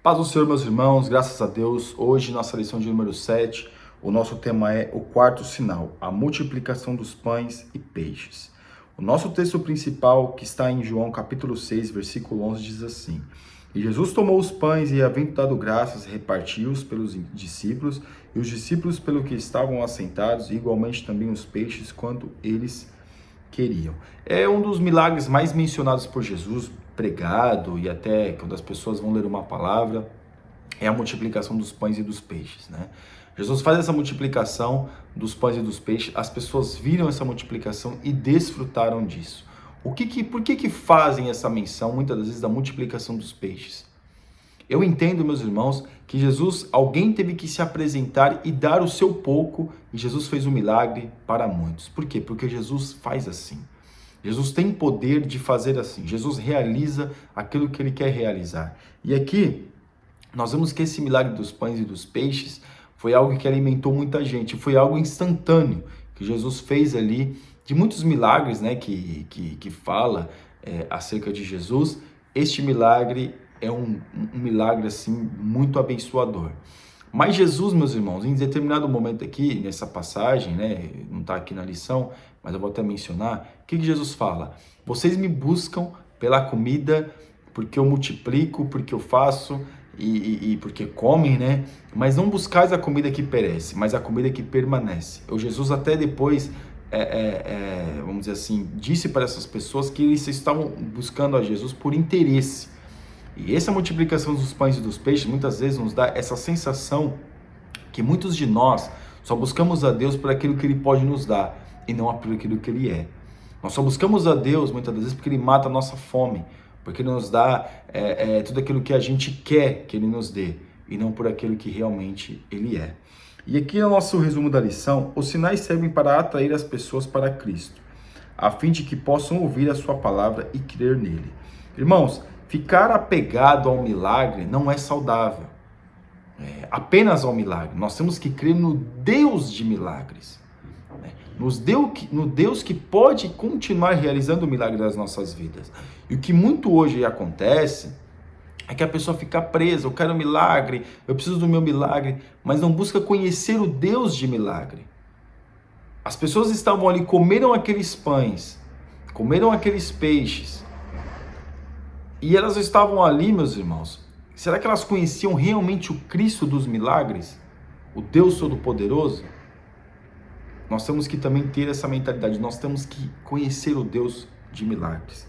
Paz do Senhor, meus irmãos, graças a Deus. Hoje, nossa lição de número 7, o nosso tema é o quarto sinal, a multiplicação dos pães e peixes. O nosso texto principal, que está em João capítulo 6, versículo 11, diz assim: E Jesus tomou os pães e, havendo dado graças, repartiu-os pelos discípulos, e os discípulos pelo que estavam assentados, e igualmente também os peixes, quanto eles queriam. É um dos milagres mais mencionados por Jesus, pregado, e até quando as pessoas vão ler uma palavra, é a multiplicação dos pães e dos peixes, né? Jesus faz essa multiplicação dos pães e dos peixes, as pessoas viram essa multiplicação e desfrutaram disso. Por que fazem essa menção, muitas das vezes, da multiplicação dos peixes? Eu entendo, meus irmãos, que alguém teve que se apresentar e dar o seu pouco, e Jesus fez um milagre para muitos. Por quê? Porque Jesus faz assim. Jesus tem poder de fazer assim. Jesus realiza aquilo que ele quer realizar. E aqui, nós vemos que esse milagre dos pães e dos peixes foi algo que alimentou muita gente, foi algo instantâneo que Jesus fez ali, de muitos milagres, né, que fala acerca de Jesus. Este milagre é um milagre assim muito abençoador. Mas Jesus, meus irmãos, em determinado momento aqui, nessa passagem, né, não está aqui na lição, mas eu vou até mencionar, o que Jesus fala? Vocês me buscam pela comida, porque eu multiplico, porque eu faço e porque comem, né? Mas não buscais a comida que perece, mas a comida que permanece. O Jesus até depois, vamos dizer assim, disse para essas pessoas que eles estavam buscando a Jesus por interesse. E essa multiplicação dos pães e dos peixes muitas vezes nos dá essa sensação que muitos de nós só buscamos a Deus por aquilo que Ele pode nos dar e não por aquilo que Ele é. Nós só buscamos a Deus muitas das vezes porque Ele mata a nossa fome, porque Ele nos dá tudo aquilo que a gente quer que Ele nos dê e não por aquilo que realmente Ele é. E aqui no nosso resumo da lição, os sinais servem para atrair as pessoas para Cristo, a fim de que possam ouvir a sua palavra e crer nele. Irmãos, ficar apegado ao milagre não é saudável, apenas ao milagre. Nós temos que crer no Deus de milagres, né? No Deus que pode continuar realizando o milagre das nossas vidas. E o que muito hoje acontece é que a pessoa fica presa: eu quero um milagre, eu preciso do meu milagre, mas não busca conhecer o Deus de milagre. As pessoas estavam ali, comeram aqueles pães, comeram aqueles peixes, e elas estavam ali, meus irmãos. Será que elas conheciam realmente o Cristo dos milagres? O Deus Todo-Poderoso? Nós temos que também ter essa mentalidade. Nós temos que conhecer o Deus de milagres.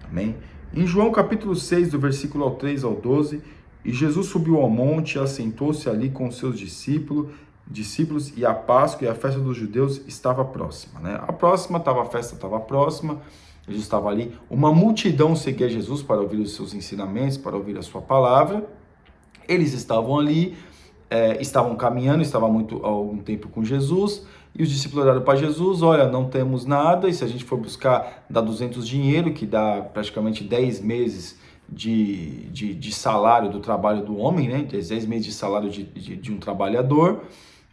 Amém? Em João capítulo 6, do versículo 3 ao 12, e Jesus subiu ao monte e assentou-se ali com os seus discípulos, e a Páscoa e a festa dos judeus estava próxima, né? A festa estava próxima. Jesus estava ali, uma multidão seguia Jesus para ouvir os seus ensinamentos, para ouvir a sua palavra. Eles estavam ali, estavam caminhando, estavam há algum tempo com Jesus, e os discípulos olharam para Jesus: olha, não temos nada, e se a gente for buscar, dá 200 dinheiro, que dá praticamente 10 meses de salário do trabalho do homem, né? 10 meses de salário de um trabalhador.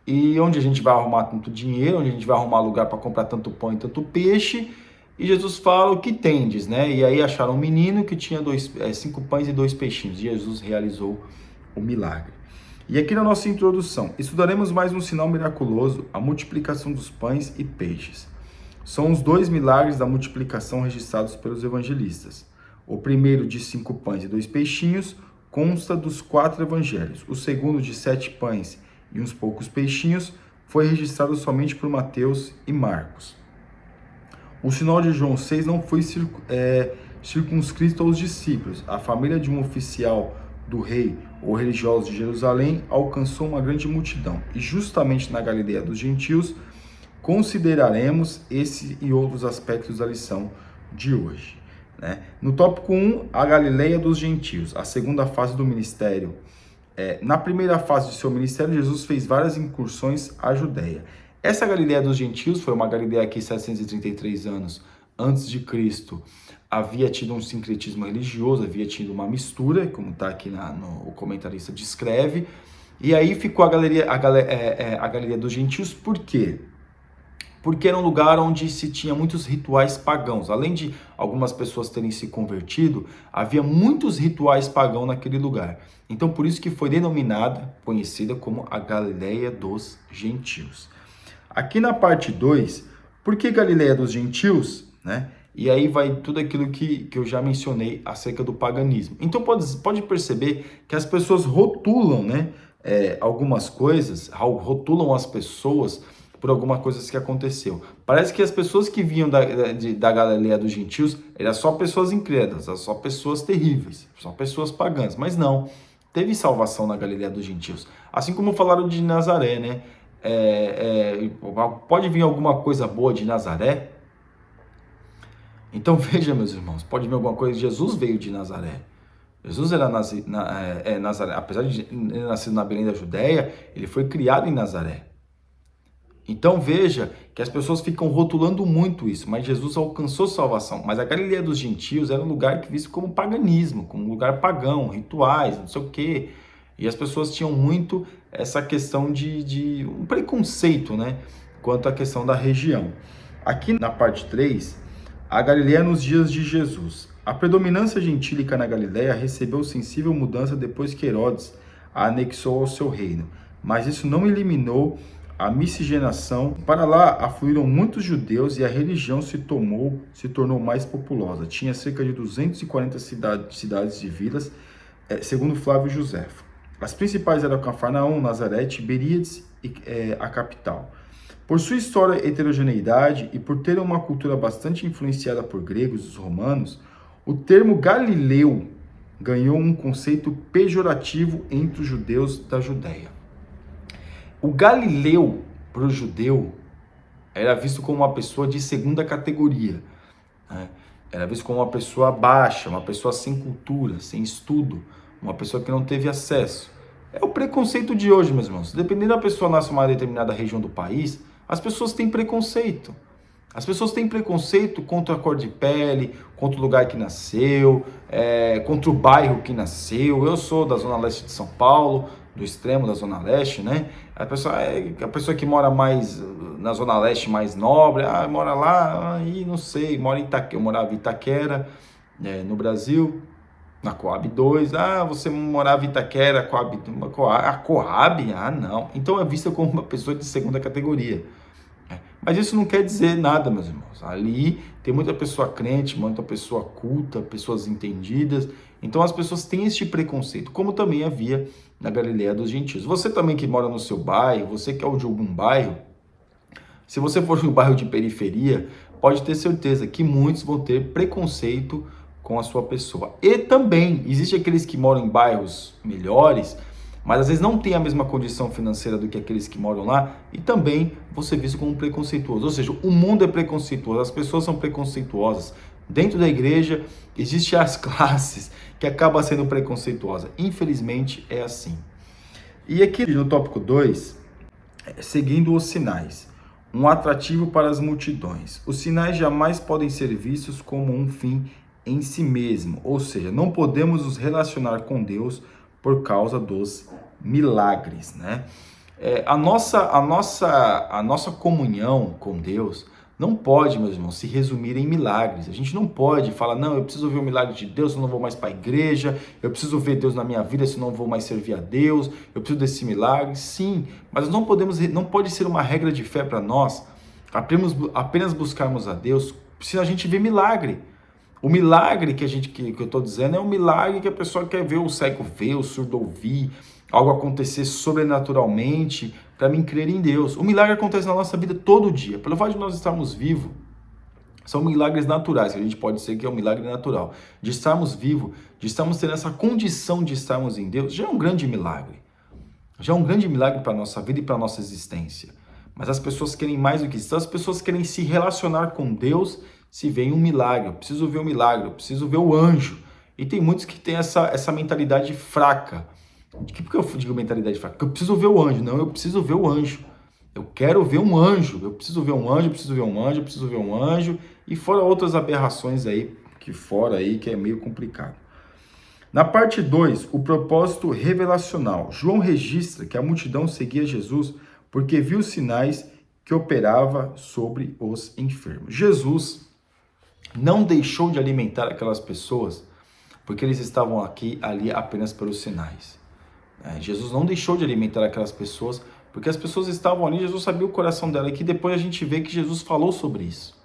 E onde a gente vai arrumar tanto dinheiro, onde a gente vai arrumar lugar para comprar tanto pão e tanto peixe? E Jesus fala: o que tendes, né? E aí acharam um menino que tinha 5 pães e 2 peixinhos. E Jesus realizou o milagre. E aqui na nossa introdução, estudaremos mais um sinal miraculoso, a multiplicação dos pães e peixes. São os 2 milagres da multiplicação registrados pelos evangelistas. O primeiro, de 5 pães e 2 peixinhos, consta dos 4 evangelhos. O segundo, de 7 pães e uns poucos peixinhos, foi registrado somente por Mateus e Marcos. O sinal de João 6 não foi circunscrito aos discípulos. A família de um oficial do rei ou religioso de Jerusalém alcançou uma grande multidão. E justamente na Galileia dos gentios consideraremos esse e outros aspectos da lição de hoje, né? No tópico 1, a Galileia dos gentios, a segunda fase do ministério. Na primeira fase de seu ministério, Jesus fez várias incursões à Judéia. Essa Galileia dos gentios foi uma Galileia que 733 anos antes de Cristo havia tido um sincretismo religioso, havia tido uma mistura, como está aqui o comentarista descreve, e aí ficou a Galileia dos gentios. Por quê? porque era um lugar onde se tinha muitos rituais pagãos. Além de algumas pessoas terem se convertido, havia muitos rituais pagãos naquele lugar. Então, por isso que foi denominada, conhecida como a Galileia dos Gentios. Aqui na parte 2, por que Galileia dos Gentios? Né? E aí vai tudo aquilo que eu já mencionei acerca do paganismo. Então, pode perceber que as pessoas rotulam, né, algumas coisas, rotulam as pessoas por algumas coisas que aconteceu. Parece que as pessoas que vinham da Galileia dos Gentios eram só pessoas incrédulas, eram só pessoas terríveis, só pessoas pagãs. Mas não, teve salvação na Galileia dos Gentios. Assim como falaram de Nazaré, né? Pode vir alguma coisa boa de Nazaré? Então veja, meus irmãos, pode vir alguma coisa. Jesus veio de Nazaré. Jesus era Nazaré. Apesar de ter nascido na Belém da Judéia, ele foi criado em Nazaré. Então veja que as pessoas ficam rotulando muito isso, mas Jesus alcançou salvação. Mas a Galileia dos Gentios era um lugar que visto como paganismo, como um lugar pagão, rituais, não sei o quê. E as pessoas tinham muito essa questão de um preconceito, né, quanto à questão da região. Aqui na parte 3, a Galileia nos dias de Jesus. A predominância gentílica na Galileia recebeu sensível mudança depois que Herodes a anexou ao seu reino, mas isso não eliminou a miscigenação. Para lá afluíram muitos judeus e a religião se tornou mais populosa. Tinha cerca de 240 cidades e vilas, segundo Flávio Joséfo. As principais eram Cafarnaum, Nazaré, Tiberíades e a capital. Por sua história e heterogeneidade e por ter uma cultura bastante influenciada por gregos e romanos, o termo Galileu ganhou um conceito pejorativo entre os judeus da Judéia. O Galileu, para o judeu, era visto como uma pessoa de segunda categoria, né? Era visto como uma pessoa baixa, uma pessoa sem cultura, sem estudo, uma pessoa que não teve acesso. É o preconceito de hoje, meus irmãos. Dependendo da pessoa nasce em uma determinada região do país, as pessoas têm preconceito. As pessoas têm preconceito contra a cor de pele, contra o lugar que nasceu, contra o bairro que nasceu. Eu sou da Zona Leste de São Paulo, do extremo da Zona Leste, né? A pessoa que mora mais na Zona Leste, mais nobre, mora lá, aí não sei, mora em Itaquera, eu morava em Itaquera, no Brasil, na Coab 2, você morava em Itaquera, Coab, não. Então é vista como uma pessoa de segunda categoria. Mas isso não quer dizer nada, meus irmãos. Ali tem muita pessoa crente, muita pessoa culta, pessoas entendidas. Então as pessoas têm este preconceito, como também havia na Galileia dos Gentios. Você também que mora no seu bairro, você que é de algum bairro, se você for de um bairro de periferia, pode ter certeza que muitos vão ter preconceito com a sua pessoa. E também, existem aqueles que moram em bairros melhores, mas às vezes não tem a mesma condição financeira do que aqueles que moram lá, e também você é visto como preconceituoso. Ou seja, o mundo é preconceituoso, as pessoas são preconceituosas. Dentro da igreja, existem as classes que acabam sendo preconceituosas. Infelizmente, é assim. E aqui no tópico 2, seguindo os sinais. Um atrativo para as multidões. Os sinais jamais podem ser vistos como um fim em si mesmo. Ou seja, não podemos nos relacionar com Deus por causa dos milagres, né? A nossa comunhão com Deus não pode, meus irmãos, se resumir em milagres. A gente não pode falar, não, eu preciso ver o milagre de Deus, senão não vou mais para a igreja, eu preciso ver Deus na minha vida, senão não vou mais servir a Deus, eu preciso desse milagre. Sim, mas não pode ser uma regra de fé para nós, apenas buscarmos a Deus, se a gente vê milagre. O milagre que eu estou dizendo é um milagre que a pessoa quer ver o cego ver, o surdo ouvir, algo acontecer sobrenaturalmente, para mim crer em Deus. O milagre acontece na nossa vida todo dia. Pelo fato de nós estarmos vivos, são milagres naturais, que a gente pode dizer que é um milagre natural. De estarmos vivos, de estarmos tendo essa condição de estarmos em Deus, já é um grande milagre. Já é um grande milagre para a nossa vida e para a nossa existência. Mas as pessoas querem mais do que isso. As pessoas querem se relacionar com Deus se vem um milagre. Eu preciso ver o milagre, eu preciso ver o anjo. E tem muitos que têm essa mentalidade fraca. Por que eu digo mentalidade fraca? Porque eu preciso ver o anjo. Não, eu preciso ver o anjo. Eu quero ver um anjo. Eu preciso ver um anjo, eu preciso ver um anjo, eu preciso ver um anjo. E fora outras aberrações aí, que é meio complicado. Na parte 2, o propósito revelacional. João registra que a multidão seguia Jesus porque viu sinais que operava sobre os enfermos. Jesus não deixou de alimentar aquelas pessoas porque eles estavam ali apenas pelos sinais. Jesus não deixou de alimentar aquelas pessoas porque as pessoas estavam ali, Jesus sabia o coração dela, e que depois a gente vê que Jesus falou sobre isso.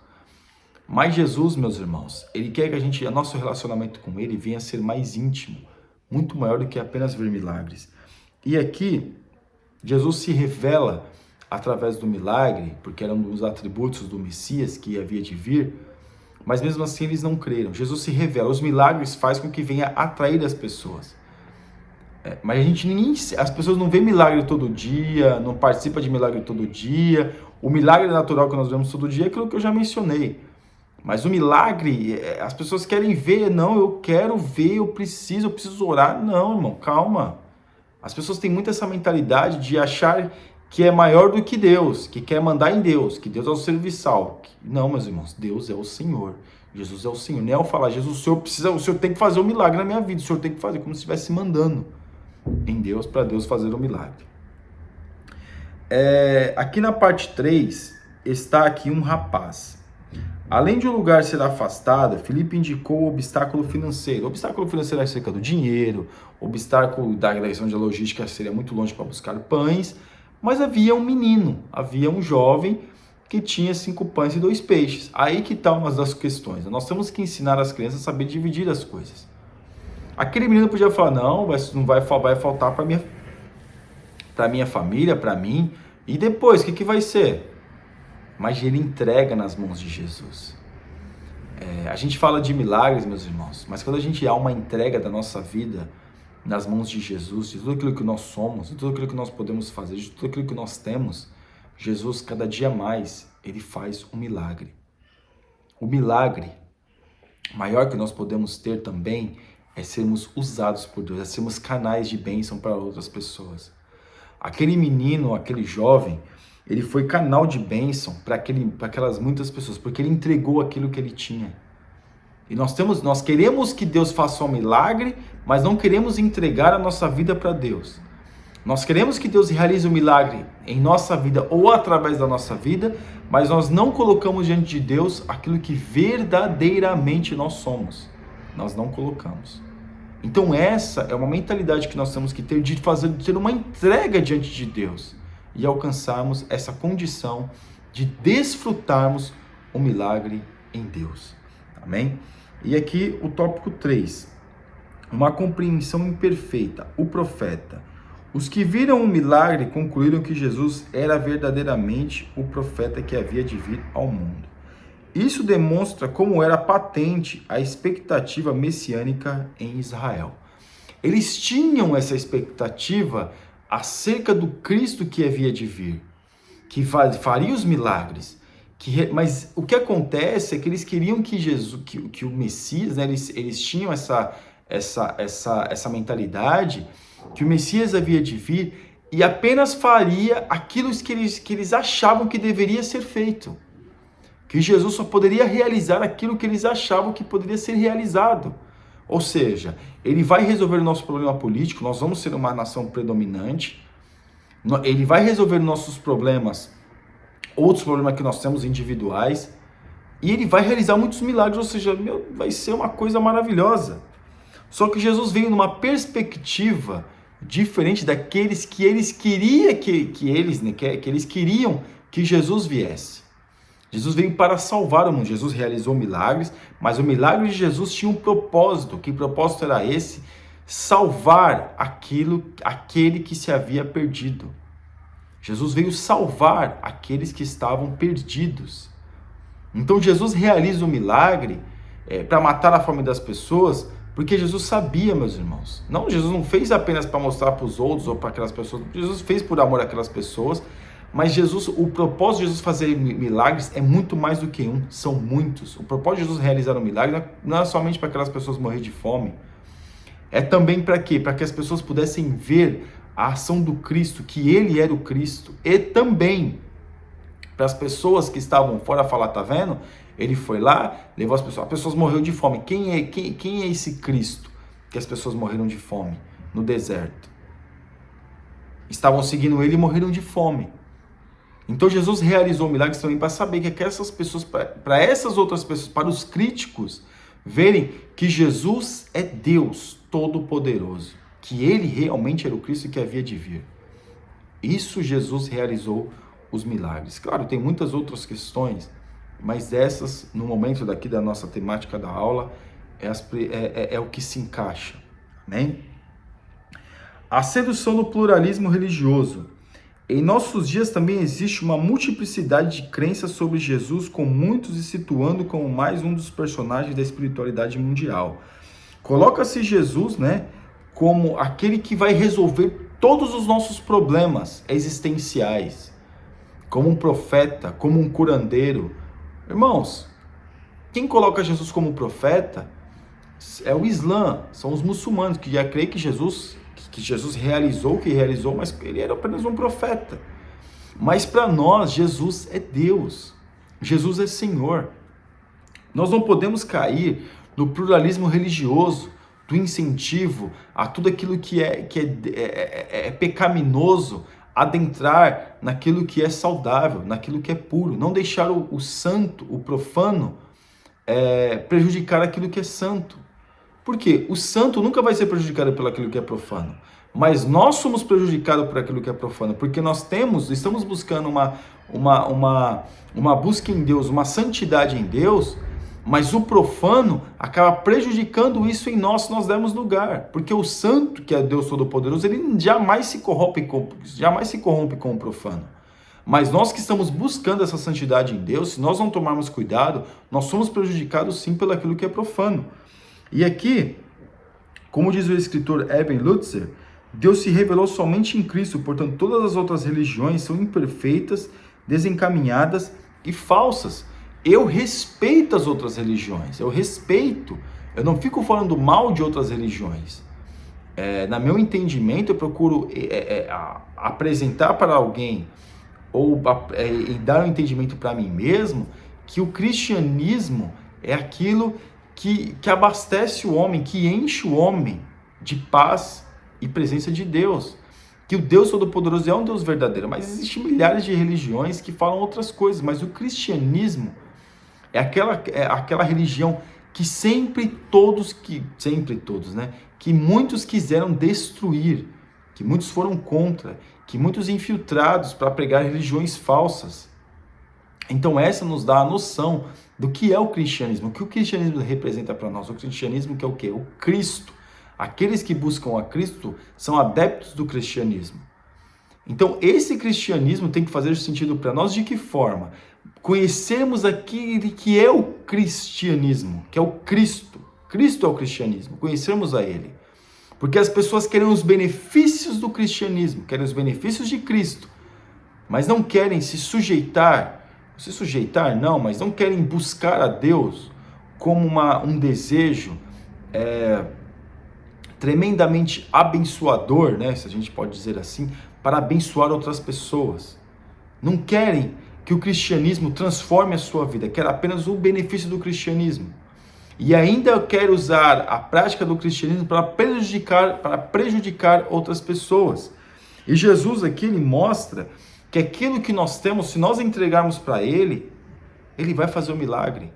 Mas Jesus, meus irmãos, Ele quer que nosso relacionamento com Ele venha a ser mais íntimo, muito maior do que apenas ver milagres. E aqui, Jesus se revela através do milagre, porque era um dos atributos do Messias que havia de vir, mas mesmo assim eles não creram. Jesus se revela, os milagres fazem com que venha atrair as pessoas. Mas as pessoas não veem milagre todo dia, não participam de milagre todo dia. O milagre natural que nós vemos todo dia é aquilo que eu já mencionei. Mas o milagre, as pessoas querem ver. Não, eu quero ver, eu preciso orar. Não, irmão, calma. As pessoas têm muito essa mentalidade de achar que é maior do que Deus, que quer mandar em Deus, que Deus é o serviçal. Não, meus irmãos, Deus é o Senhor. Jesus é o Senhor. Nem ao falar, Jesus, o Senhor tem que fazer um milagre na minha vida, o Senhor tem que fazer, como se estivesse mandando em Deus, para Deus fazer o milagre. Aqui na parte 3, está aqui um rapaz. Além de um lugar ser afastado, Filipe indicou o obstáculo financeiro. O obstáculo financeiro é acerca do dinheiro, o obstáculo da questão de logística seria muito longe para buscar pães, mas havia um menino, havia um jovem que tinha 5 pães e 2 peixes. Aí que está uma das questões. Nós temos que ensinar as crianças a saber dividir as coisas. Aquele menino podia falar, não vai faltar para minha família, para mim, e depois, o que vai ser? Mas ele entrega nas mãos de Jesus. A gente fala de milagres, meus irmãos, mas quando a gente há uma entrega da nossa vida nas mãos de Jesus, de tudo aquilo que nós somos, de tudo aquilo que nós podemos fazer, de tudo aquilo que nós temos, Jesus, cada dia mais, Ele faz um milagre. O milagre maior que nós podemos ter também é sermos usados por Deus, é sermos canais de bênção para outras pessoas. Aquele menino, aquele jovem, ele foi canal de bênção para aquelas muitas pessoas, porque ele entregou aquilo que ele tinha. E nós queremos que Deus faça um milagre, mas não queremos entregar a nossa vida para Deus. Nós queremos que Deus realize um milagre em nossa vida ou através da nossa vida, mas nós não colocamos diante de Deus aquilo que verdadeiramente nós somos. Nós não colocamos. Então essa é uma mentalidade que nós temos que ter de ter uma entrega diante de Deus e alcançarmos essa condição de desfrutarmos o milagre em Deus. Amém? E aqui o tópico 3, uma compreensão imperfeita, o profeta. Os que viram o milagre concluíram que Jesus era verdadeiramente o profeta que havia de vir ao mundo. Isso demonstra como era patente a expectativa messiânica em Israel. Eles tinham essa expectativa acerca do Cristo que havia de vir, que faria os milagres. Mas o que acontece é que eles queriam que Jesus, que o Messias, né, eles tinham essa mentalidade que o Messias havia de vir e apenas faria aquilo que eles achavam que deveria ser feito. Que Jesus só poderia realizar aquilo que eles achavam que poderia ser realizado. Ou seja, ele vai resolver o nosso problema político, nós vamos ser uma nação predominante, ele vai resolver nossos problemas, outros problemas que nós temos individuais, e ele vai realizar muitos milagres, ou seja, vai ser uma coisa maravilhosa. Só que Jesus veio numa perspectiva diferente daqueles que eles queriam que eles queriam que Jesus viesse. Jesus veio para salvar o mundo. Jesus realizou milagres, mas o milagre de Jesus tinha um propósito. Que propósito era esse? Salvar aquele que se havia perdido. Jesus veio salvar aqueles que estavam perdidos. Então Jesus realiza o milagre para matar a fome das pessoas, porque Jesus sabia, meus irmãos. Jesus não fez apenas para mostrar para os outros ou para aquelas pessoas. Jesus fez por amor àquelas pessoas. Mas o propósito de Jesus fazer milagres é muito mais do que um, são muitos. O propósito de Jesus realizar um milagre não é somente para aquelas pessoas morrer de fome. É também para quê? Para que as pessoas pudessem ver a ação do Cristo, que Ele era o Cristo. E também para as pessoas que estavam fora falar, tá vendo? Ele foi lá, levou as pessoas morreram de fome. Quem é esse Cristo que as pessoas morreram de fome no deserto? Estavam seguindo Ele e morreram de fome. Então Jesus realizou milagres também para saber que essas pessoas, para essas outras pessoas, para os críticos, verem que Jesus é Deus Todo-Poderoso, que ele realmente era o Cristo que havia de vir. Isso Jesus realizou os milagres. Claro, tem muitas outras questões, mas essas, no momento daqui da nossa temática da aula, é o que se encaixa. Amém? A sedução do pluralismo religioso. Em nossos dias também existe uma multiplicidade de crenças sobre Jesus, com muitos se situando como mais um dos personagens da espiritualidade mundial. Coloca-se Jesus, né, como aquele que vai resolver todos os nossos problemas existenciais, como um profeta, como um curandeiro. Irmãos, quem coloca Jesus como profeta é o Islã, são os muçulmanos que já creem que Jesus realizou o que realizou, mas ele era apenas um profeta. Mas para nós, Jesus é Deus, Jesus é Senhor. Nós não podemos cair no pluralismo religioso, do incentivo a tudo aquilo que é pecaminoso, adentrar naquilo que é saudável, naquilo que é puro, não deixar o santo, o profano, prejudicar aquilo que é santo. Por quê? O santo nunca vai ser prejudicado por aquilo que é profano, mas nós somos prejudicados por aquilo que é profano, porque estamos buscando uma busca em Deus, uma santidade em Deus, mas o profano acaba prejudicando isso em nós se nós dermos lugar, porque o santo, que é Deus Todo-Poderoso, ele jamais se corrompe com o profano. Mas nós que estamos buscando essa santidade em Deus, se nós não tomarmos cuidado, nós somos prejudicados sim pelo aquilo que é profano. E aqui, como diz o escritor Eben Lutzer, Deus se revelou somente em Cristo, portanto todas as outras religiões são imperfeitas, desencaminhadas e falsas. Eu respeito as outras religiões, eu não fico falando mal de outras religiões. No meu entendimento, eu procuro apresentar para alguém ou dar um entendimento para mim mesmo que o cristianismo é aquilo que abastece o homem, que enche o homem de paz e presença de Deus. Que o Deus Todo-Poderoso é um Deus verdadeiro, mas existem milhares de religiões que falam outras coisas, mas o cristianismo é aquela religião que sempre todos, né? Que muitos quiseram destruir, que muitos foram contra, que muitos infiltrados para pregar religiões falsas. Então essa nos dá a noção do que é o cristianismo, o que o cristianismo representa para nós. O cristianismo que é o quê? O Cristo. Aqueles que buscam a Cristo são adeptos do cristianismo. Então esse cristianismo tem que fazer sentido para nós de que forma? Conhecermos aquele que é o cristianismo, que é o Cristo. Cristo é o cristianismo, conhecermos a Ele. Porque as pessoas querem os benefícios do cristianismo, querem os benefícios de Cristo, mas não querem mas não querem buscar a Deus como um desejo tremendamente abençoador, né, se a gente pode dizer assim, para abençoar outras pessoas. Não querem que o cristianismo transforme a sua vida, quer apenas o benefício do cristianismo. E ainda quer usar a prática do cristianismo para prejudicar outras pessoas. E Jesus aqui, ele mostra que aquilo que nós temos, se nós entregarmos para Ele, Ele vai fazer o milagre.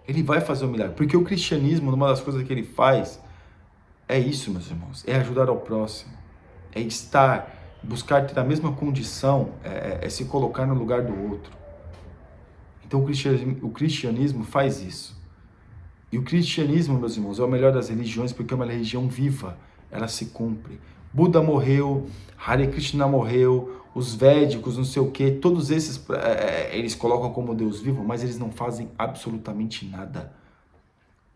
Ele vai fazer o milagre. Porque o cristianismo, uma das coisas que ele faz, é isso, meus irmãos. É ajudar ao próximo. É buscar ter a mesma condição, é se colocar no lugar do outro. Então o cristianismo faz isso. E o cristianismo, meus irmãos, é o melhor das religiões porque é uma religião viva. Ela se cumpre. Buda morreu, Hare Krishna morreu, os védicos, não sei o que, todos esses eles colocam como Deus vivo, mas eles não fazem absolutamente nada.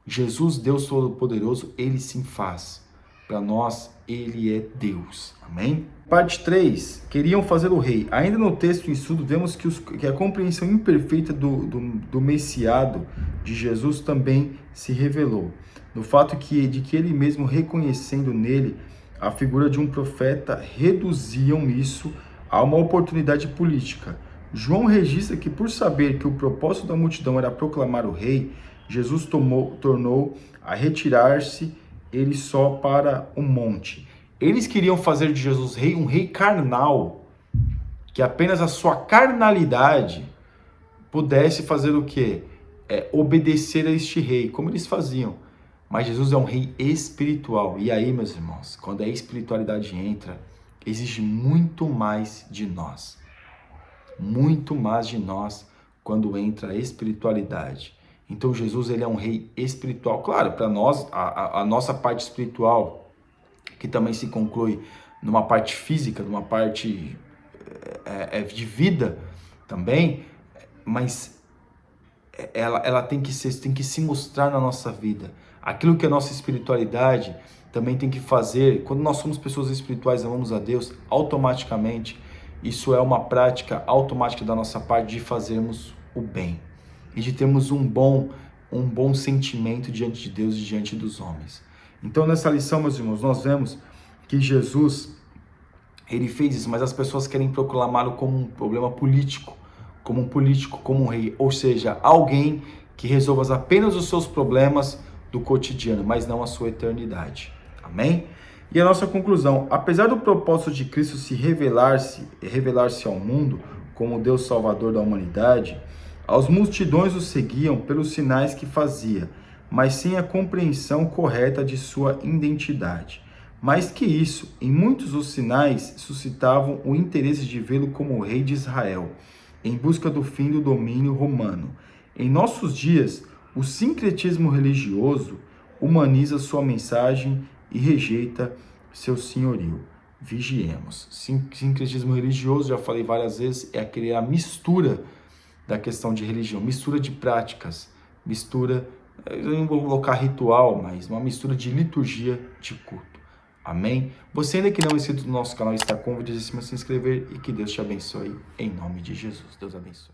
Jesus, Deus Todo-Poderoso, Ele sim faz. Para nós, Ele é Deus. Amém? Parte 3. Queriam fazer o rei. Ainda no texto em estudo, vemos que a compreensão imperfeita do Messiado de Jesus também se revelou. No fato de que Ele mesmo, reconhecendo nele a figura de um profeta, reduziam isso a uma oportunidade política. João registra que, por saber que o propósito da multidão era proclamar o rei, Jesus tornou a retirar-se ele só para um monte. Eles queriam fazer de Jesus rei, um rei carnal, que apenas a sua carnalidade pudesse fazer o quê? Obedecer a este rei, como eles faziam. Mas Jesus é um rei espiritual. E aí, meus irmãos, quando a espiritualidade entra, exige muito mais de nós. Muito mais de nós quando entra a espiritualidade. Então Jesus, ele é um rei espiritual. Claro, para nós, a nossa parte espiritual, que também se conclui numa parte física, numa parte de vida também, mas ela tem que se mostrar na nossa vida. Aquilo que é nossa espiritualidade também tem que fazer. Quando nós somos pessoas espirituais, amamos a Deus, automaticamente, isso é uma prática automática da nossa parte de fazermos o bem e de termos um bom sentimento diante de Deus e diante dos homens. Então, nessa lição, meus irmãos, nós vemos que Jesus, ele fez isso, mas as pessoas querem proclamá-lo como um problema político, como um rei, ou seja, alguém que resolva apenas os seus problemas do cotidiano, mas não a sua eternidade. Amém? E a nossa conclusão: apesar do propósito de Cristo se revelar-se ao mundo como Deus Salvador da humanidade, as multidões o seguiam pelos sinais que fazia, mas sem a compreensão correta de sua identidade. Mais que isso, em muitos os sinais suscitavam o interesse de vê-lo como o rei de Israel, em busca do fim do domínio romano. Em nossos dias, o sincretismo religioso humaniza sua mensagem e rejeita seu senhorio. Vigiemos. Sincretismo religioso, já falei várias vezes, é a mistura da questão de religião, mistura de práticas, mistura, eu não vou colocar ritual, mas uma mistura de liturgia de culto. Amém? Você ainda que não é inscrito no nosso canal, está convidadíssimo a se inscrever e que Deus te abençoe em nome de Jesus. Deus abençoe.